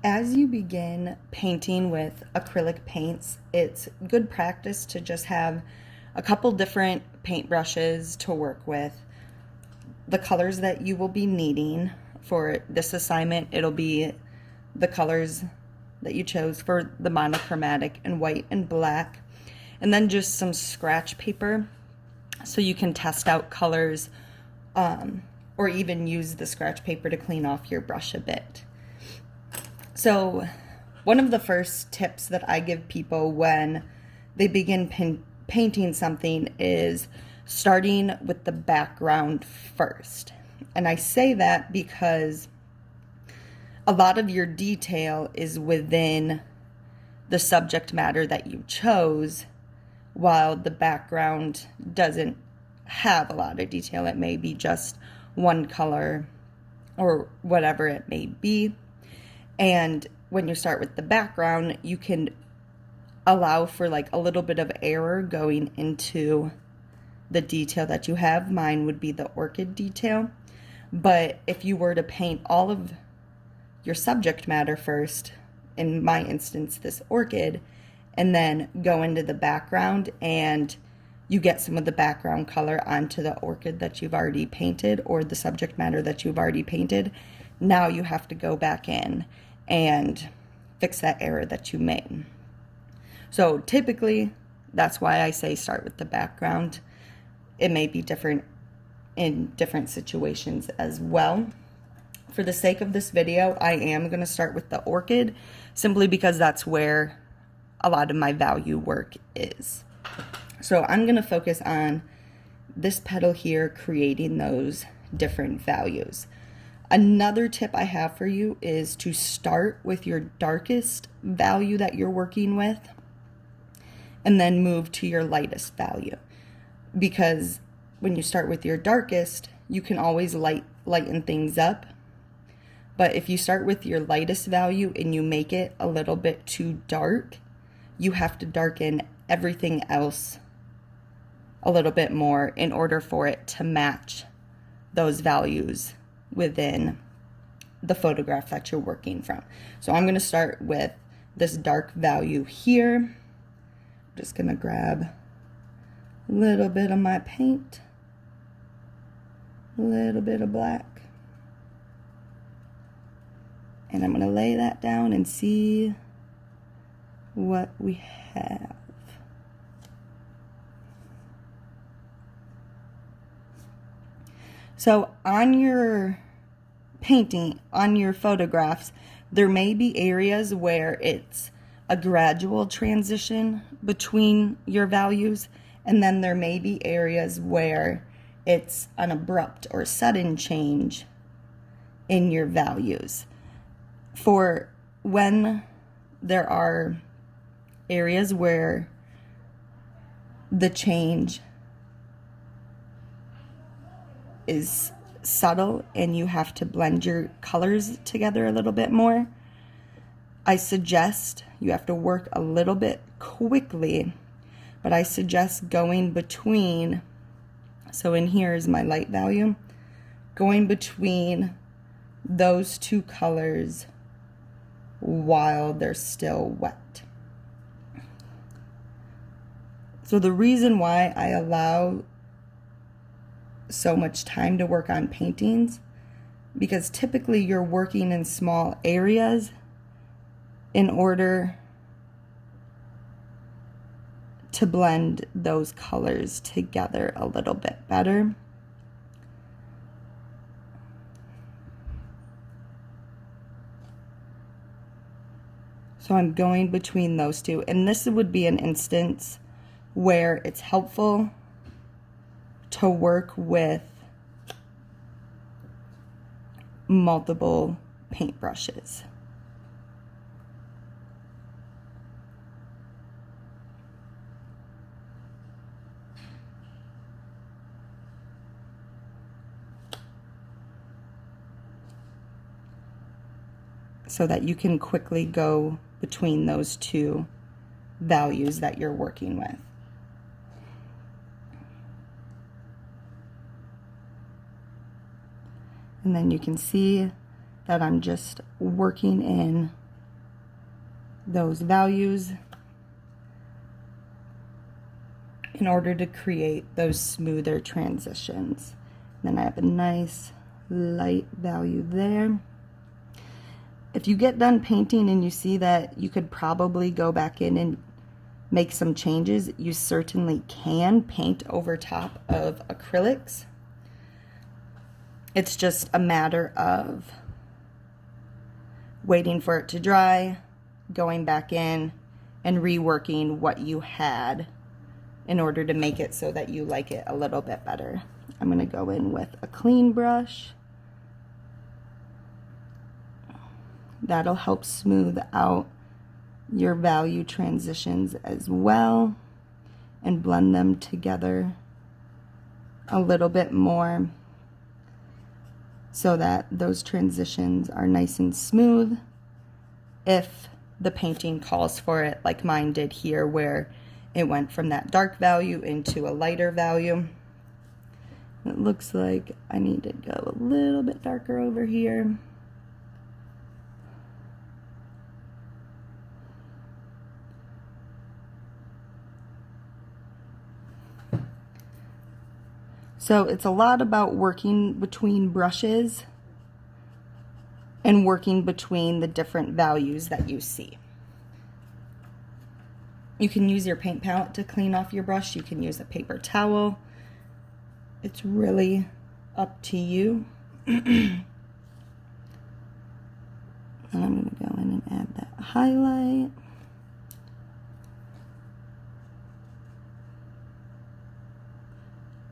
As you begin painting with acrylic paints, it's good practice to just have a couple different paintbrushes to work with. The colors that you will be needing for this assignment, it'll be the colors that you chose for the monochromatic and white and black, and then just some scratch paper so you can test out colors or even use the scratch paper to clean off your brush a bit. So one of the first tips that I give people when they begin painting something is starting with the background first. And I say that because a lot of your detail is within the subject matter that you chose, while the background doesn't have a lot of detail. It may be just one color or whatever it may be. And when you start with the background, you can allow for like a little bit of error going into the detail that you have. Mine would be the orchid detail. But if you were to paint all of your subject matter first, in my instance, this orchid, and then go into the background and you get some of the background color onto the orchid that you've already painted or the subject matter that you've already painted, now you have to go back in and fix that error that you made. So typically, that's why I say start with the background. It may be different in different situations as well. For the sake of this video, I am going to start with the orchid, simply because that's where a lot of my value work is. So I'm going to focus on this petal here, creating those different values. Another tip I have for you is to start with your darkest value that you're working with and then move to your lightest value. Because when you start with your darkest, you can always lighten things up. But if you start with your lightest value and you make it a little bit too dark, you have to darken everything else a little bit more in order for it to match those values within the photograph that you're working from. So I'm going to start with this dark value here. I'm just going to grab a little bit of my paint, a little bit of black, and I'm going to lay that down and see what we have. So on your painting, on your photographs, there may be areas where it's a gradual transition between your values, and then there may be areas where it's an abrupt or sudden change in your values. For when there are areas where the change is subtle and you have to blend your colors together a little bit more, I suggest you have to work a little bit quickly, but I suggest going between, so in here is my light value, going between those two colors while they're still wet. So the reason why I allow so much time to work on paintings, because typically you're working in small areas in order to blend those colors together a little bit better. So I'm going between those two, and this would be an instance where it's helpful to work with multiple paintbrushes. So that you can quickly go between those two values that you're working with. And then you can see that I'm just working in those values in order to create those smoother transitions. Then I have a nice light value there. If you get done painting and you see that you could probably go back in and make some changes, you certainly can paint over top of acrylics. It's just a matter of waiting for it to dry, going back in, and reworking what you had in order to make it so that you like it a little bit better. I'm going to go in with a clean brush. That'll help smooth out your value transitions as well and blend them together a little bit more so that those transitions are nice and smooth if the painting calls for it, like mine did here, where it went from that dark value into a lighter value. It looks like I need to go a little bit darker over here. So it's a lot about working between brushes and working between the different values that you see. You can use your paint palette to clean off your brush. You can use a paper towel. It's really up to you. And I'm going to go in and add that highlight.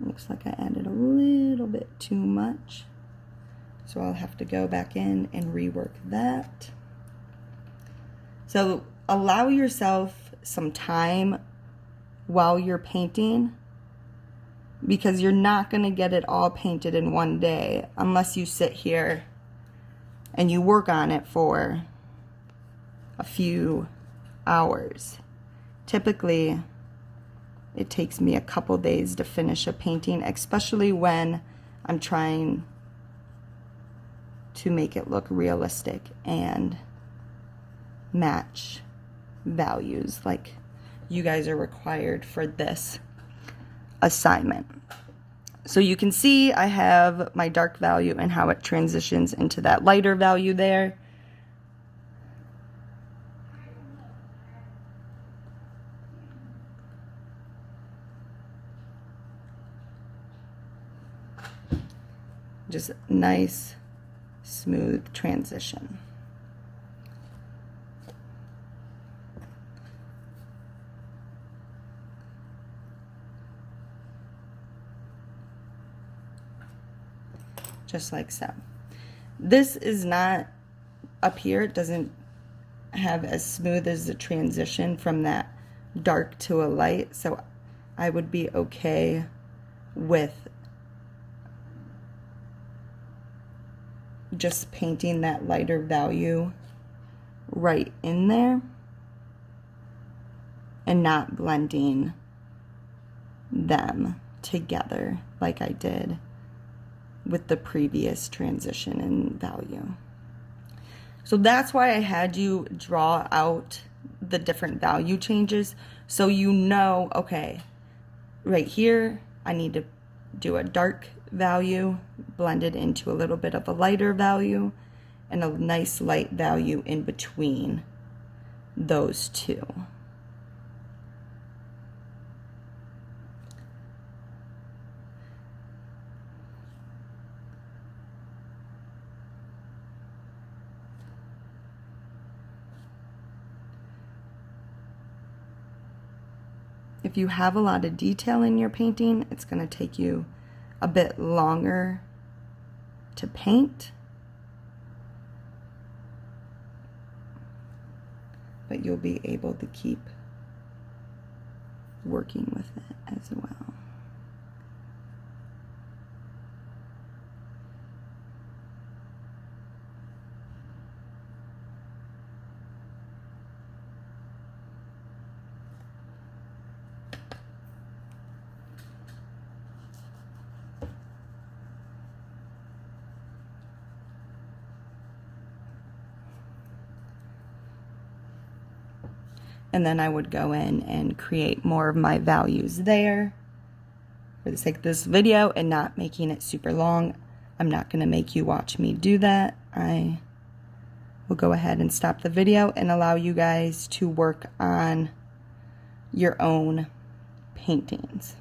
Looks like I added a little bit too much, so I'll have to go back in and rework that. So allow yourself some time while you're painting, because you're not going to get it all painted in one day unless you sit here and you work on it for a few hours. Typically, it takes me a couple days to finish a painting, especially when I'm trying to make it look realistic and match values like you guys are required for this assignment. So you can see I have my dark value and how it transitions into that lighter value there. Just nice, smooth transition. Just like so. This is not up here. It doesn't have as smooth as the transition from that dark to a light. So I would be okay with just painting that lighter value right in there and not blending them together like I did with the previous transition and value. So that's why I had you draw out the different value changes, so you know, okay, right here I need to do a dark value blended into a little bit of a lighter value and a nice light value in between those two. If you have a lot of detail in your painting, it's going to take you a bit longer to paint, but you'll be able to keep working with it as well. and then I would go in and create more of my values there. For the sake of this video and not making it super long, I'm not going to make you watch me do that. I will go ahead and stop the video and allow you guys to work on your own paintings.